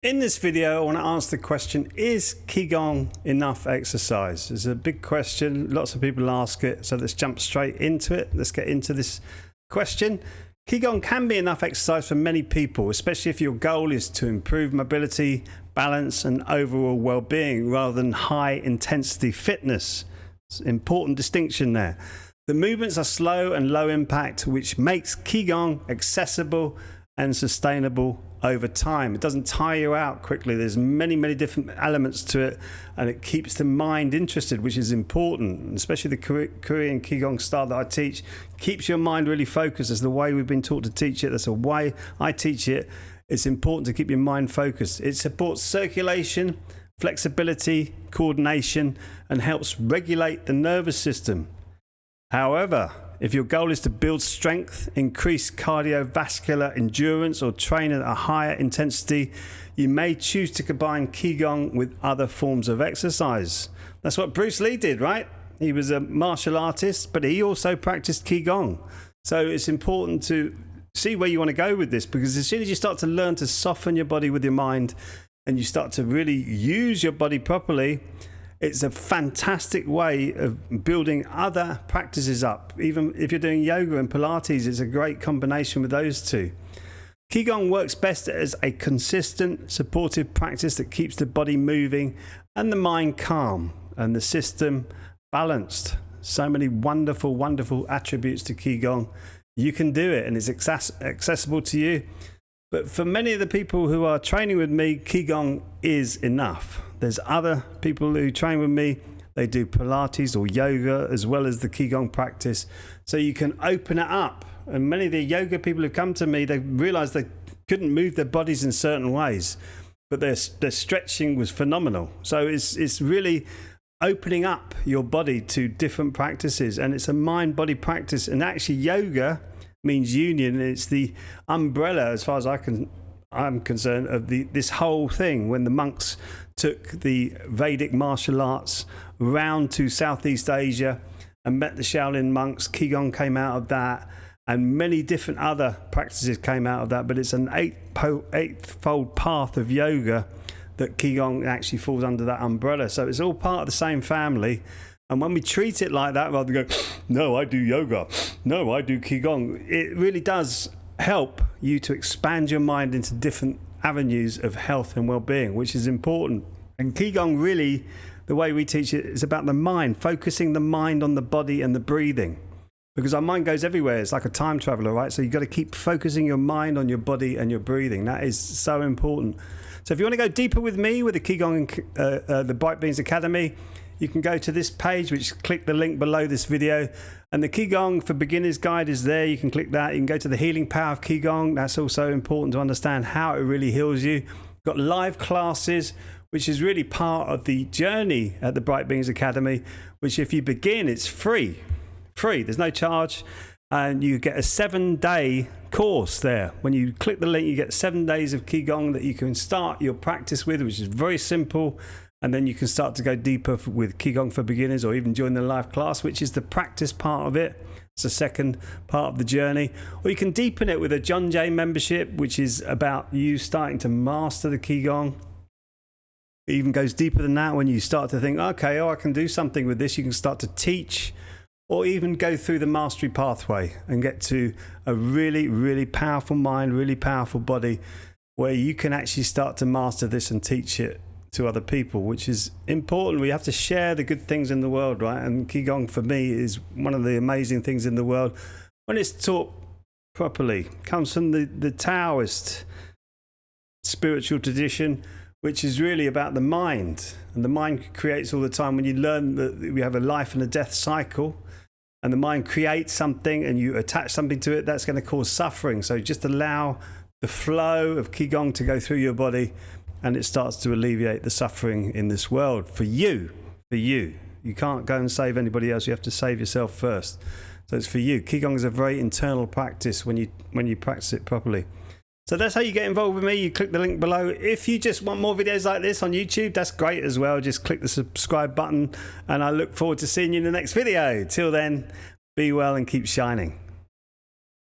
In this video, I want to answer the question, is Qigong enough exercise? It's a big question. Lots of people ask it. So let's jump straight into it. Let's get into this question. Qigong can be enough exercise for many people, especially if your goal is to improve mobility, balance, and overall well-being rather than high-intensity fitness. It's an important distinction there. The movements are slow and low impact, which makes Qigong accessible and sustainable over time. It doesn't tire you out quickly. There's many different elements to it, and it keeps the mind interested, which is important, especially the Korean Qigong style that I teach keeps your mind really focused. That's the way we've been taught to teach it. That's the way I teach it. It's important to keep your mind focused. It supports circulation, flexibility, coordination, and helps regulate the nervous system. However, if your goal is to build strength, increase cardiovascular endurance, or train at a higher intensity, you may choose to combine Qigong with other forms of exercise. That's what Bruce Lee did, right? He was a martial artist, but he also practiced Qigong. So it's important to see where you want to go with this, because as soon as you start to learn to soften your body with your mind and you start to really use your body properly, it's a fantastic way of building other practices up. Even if you're doing yoga and Pilates, it's a great combination with those two. Qigong works best as a consistent, supportive practice that keeps the body moving and the mind calm and the system balanced. So many wonderful attributes to Qigong. You can do it, and it's accessible to you. But for many of the people who are training with me, Qigong is enough. There's other people who train with me, they do Pilates or yoga as well as the Qigong practice. So you can open it up. And many of the yoga people who come to me, they realized they couldn't move their bodies in certain ways, but their stretching was phenomenal. So it's really opening up your body to different practices, and it's a mind-body practice. And actually yoga means union, and it's the umbrella, as far as I'm concerned, of this whole thing. When the monks took the Vedic martial arts round to Southeast Asia and met the Shaolin monks, Qigong came out of that, and many different other practices came out of that. But it's an eightfold path of yoga that Qigong actually falls under that umbrella. So it's all part of the same family. And when we treat it like that, rather than go, no, I do yoga, no, I do Qigong, it really does help you to expand your mind into different avenues of health and well-being, which is important. And Qigong, really, the way we teach it is about the mind, focusing the mind on the body and the breathing, because our mind goes everywhere. It's like a time traveler, right? So you've got to keep focusing your mind on your body and your breathing. That is so important. So if you want to go deeper with me with the Qigong, the Wellbeing Academy, you can go to this page, which click the link below this video, and the Qigong for Beginners guide is there. You can click that. You can go to the healing power of Qigong. That's also important to understand how it really heals you. You've got live classes, which is really part of the journey at the Bright Beings Academy, which if you begin, it's free. There's no charge, and you get a 7-day course there. When you click the link, you get 7 days of Qigong that you can start your practice with, which is very simple. And then you can start to go deeper with Qigong for Beginners, or even join the live class, which is the practice part of it. It's the second part of the journey. Or you can deepen it with a John Jay membership, which is about you starting to master the Qigong. It even goes deeper than that when you start to think, okay, I can do something with this. You can start to teach, or even go through the mastery pathway and get to a really powerful mind, really powerful body, where you can actually start to master this and teach it to other people, which is important. We have to share the good things in the world, right? And Qigong for me is one of the amazing things in the world when it's taught properly. It comes from the Taoist spiritual tradition, which is really about the mind, and the mind creates all the time. When you learn that we have a life and a death cycle, and the mind creates something and you attach something to it, that's going to cause suffering. So just allow the flow of Qigong to go through your body, and it starts to alleviate the suffering in this world for you. You can't go and save anybody else. You have to save yourself first. So it's for you. Qigong is a very internal practice when you practice it properly. So that's how you get involved with me. You click the link below. If you just want more videos like this on YouTube, that's great as well. Just click the subscribe button, and I look forward to seeing you in the next video. Till then, be well and keep shining.